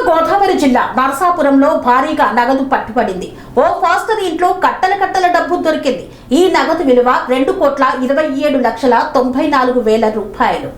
గోదావరి జిల్లా నరసాపురంలో భారీగా నగదు పట్టుబడింది. ఓ ఫాస్టర్ ఇంట్లో కట్టల డబ్బు దొరికింది. ఈ నగదు విలువ 2,27,94,000 రూపాయలు.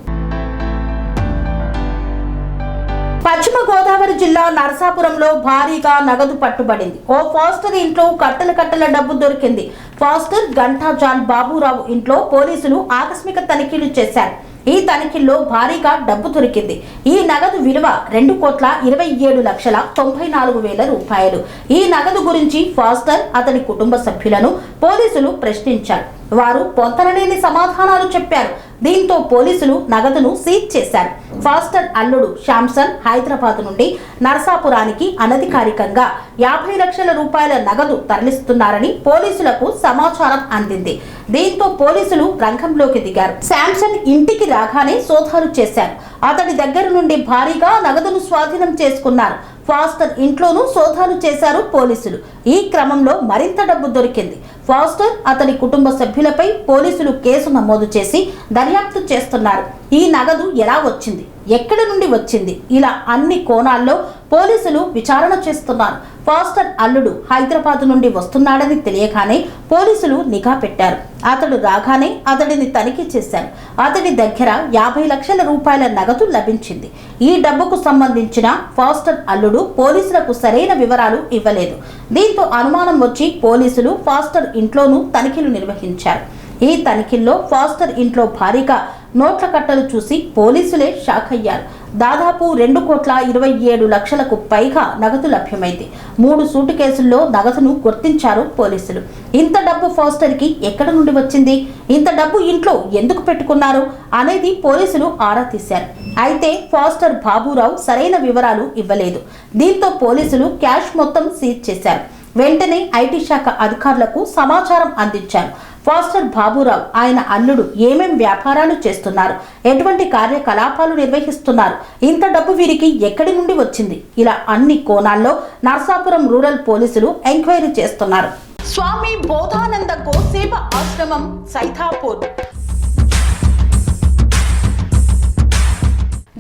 పశ్చిమ గోదావరి జిల్లా నరసాపురంలో భారీగా నగదు పట్టుబడింది. ఓ ఫాస్టర్ ఇంట్లో కట్టల డబ్బు దొరికింది. ఫాస్టర్ గంటా జాన్ బాబురావు ఇంట్లో పోలీసులు ఆకస్మిక తనిఖీలు చేశారు. ఈ తనిఖీల్లో భారీగా డబ్బు దొరికింది. ఈ నగదు విలువ 2,27,94,000 రూపాయలు. ఈ నగదు గురించి ఫాస్టర్ అతని కుటుంబ సభ్యులను పోలీసులు ప్రశ్నించారు. వారు పొంతనలేని సమాధానాలు చెప్పారు. దీంతో పోలీసులు నగదును సీజ్ చేశారు. ఫాస్టర్ అల్లుడు శాంసన్ హైదరాబాద్ నుండి నరసాపురానికి అనధికారికంగా 50 లక్షల రూపాయల నగదు తరలిస్తున్నారని పోలీసులకు సమాచారం అందింది. దీంతో పోలీసులు రంగంలోకి దిగారు. శాంసన్ ఇంటికి రాగానే సోదాలు చేశారు. అతడి దగ్గర నుండి భారీగా నగదును స్వాధీనం చేసుకున్నారు. ఫాస్టర్ ఇంట్లోనూ సోదాలు చేశారు పోలీసులు. ఈ క్రమంలో మరింత డబ్బు దొరికింది. ఫాస్టర్ అతని కుటుంబ సభ్యులపై పోలీసులు కేసు నమోదు చేసి దర్యాప్తు చేస్తున్నారు. ఈ నగదు ఎలా వచ్చింది, ఎక్కడి నుండి వచ్చింది, ఇలా అన్ని కోణాల్లో పోలీసులు విచారణ చేస్తున్నారు. ఫాస్టర్ అల్లుడు హైదరాబాద్ నుండి వస్తున్నాడని తెలియగానే పోలీసులు నిఘా పెట్టారు. అతడు రాగానే అతడిని తనిఖీ చేశారు. అతడి దగ్గర 50 లక్షల రూపాయల నగదు లభించింది. ఈ డబ్బుకు సంబంధించిన ఫాస్టర్ అల్లుడు పోలీసులకు సరైన వివరాలు ఇవ్వలేదు. దీంతో అనుమానం వచ్చి పోలీసులు ఫాస్టర్ ఇంట్లోనూ తనిఖీలు నిర్వహించారు. ఈ తనిఖీల్లో ఫాస్టర్ ఇంట్లో భారీగా నోట్ల కట్టలు చూసి పోలీసులే షాక్ అయ్యారు. దాదాపు 2,27,00,000కు పైగా నగదు లభ్యమైంది. 3 సూటు కేసుల్లో నగదును గుర్తించారు పోలీసులు. ఇంత డబ్బు ఫాస్టర్ కి ఎక్కడ నుండి వచ్చింది, ఇంత డబ్బు ఇంట్లో ఎందుకు పెట్టుకున్నారు అనేది పోలీసులు ఆరా తీశారు. అయితే ఫాస్టర్ బాబురావు సరైన వివరాలు ఇవ్వలేదు. దీంతో పోలీసులు క్యాష్ మొత్తం సీజ్ చేశారు. వెంటనే ఐటీ శాఖ అధికారులకు సమాచారం అందించారు. ఫాస్టర్ బాబురావు, ఆయన అల్లుడు ఏమేం వ్యాపారాలు చేస్తున్నారు, ఎటువంటి కార్యకలాపాలు నిర్వహిస్తున్నారు, ఇంత డబ్బు వీరికి ఎక్కడి నుండి వచ్చింది, ఇలా అన్ని కోణాల్లో నరసాపురం రూరల్ పోలీసులు ఎంక్వైరీ చేస్తున్నారు. స్వామి బోధానంద గోసేవ ఆశ్రమం సైథాపూర్.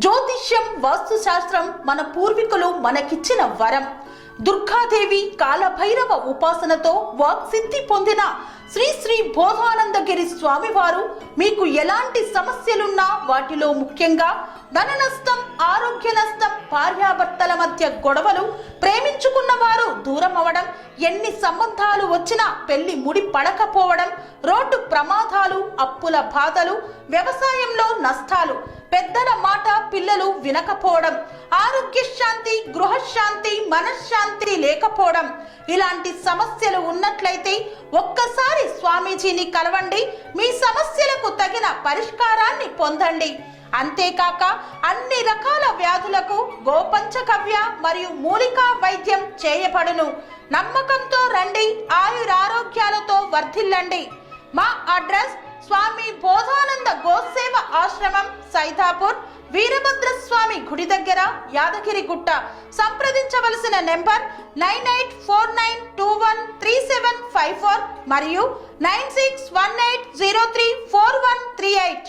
జ్యోతిష్యం, వాస్తుశాస్త్రం మన పూర్వీకులు మనకిచ్చిన వరం. దుర్గాదేవి, కాలభైరవ ఉపాసనతో వాక్సిద్ధి పొందిన శ్రీ శ్రీ బోధానందగిరి స్వామివారు మీకు ఎలాంటి సమస్యలున్నా, వాటిలో ముఖ్యంగా ధన నష్టం, ఆరోగ్య నష్టం, భార్యాభర్తల మధ్య గొడవలు, ప్రేమించుకున్న వారు దూరం అవడం, ఎన్ని సంబంధాలు వచ్చినా పెళ్లి ముడి పడకపోవడం, రోడ్డు ప్రమాదాలు, అప్పుల బాధలు, వ్యవసాయంలో నష్టాలు, పెద్దల మాట పిల్లలు వినకపోవడం, ఆరోగ్య శాంతి, గృహశాంతి, మనశ్శాంతి లేకపోవడం, ఇలాంటి సమస్యలు ఉన్నట్లయితే ఒక్కసారి స్వామీజీని కలవండి. మీ సమస్యలకు తగిన పరిష్కారాన్ని పొందండి. అంతేకాక అన్ని రకాల వ్యాధులకు గోపంచకవ్య మరియు మూలికా వైద్యం చేయబడును. నమ్మకంతో రండి, ఆయురారోగ్యాలతో వర్ధిల్లండి. మా అడ్రస్ స్వామి బోధానంద గోసేవ ఆశ్రమం, సైథాపూర్, వీరభద్రస్వామి గుడి దగ్గర, యాదగిరిగుట్ట. సంప్రదించవలసిన నెంబర్ 9849213754 మరియు 9618034138.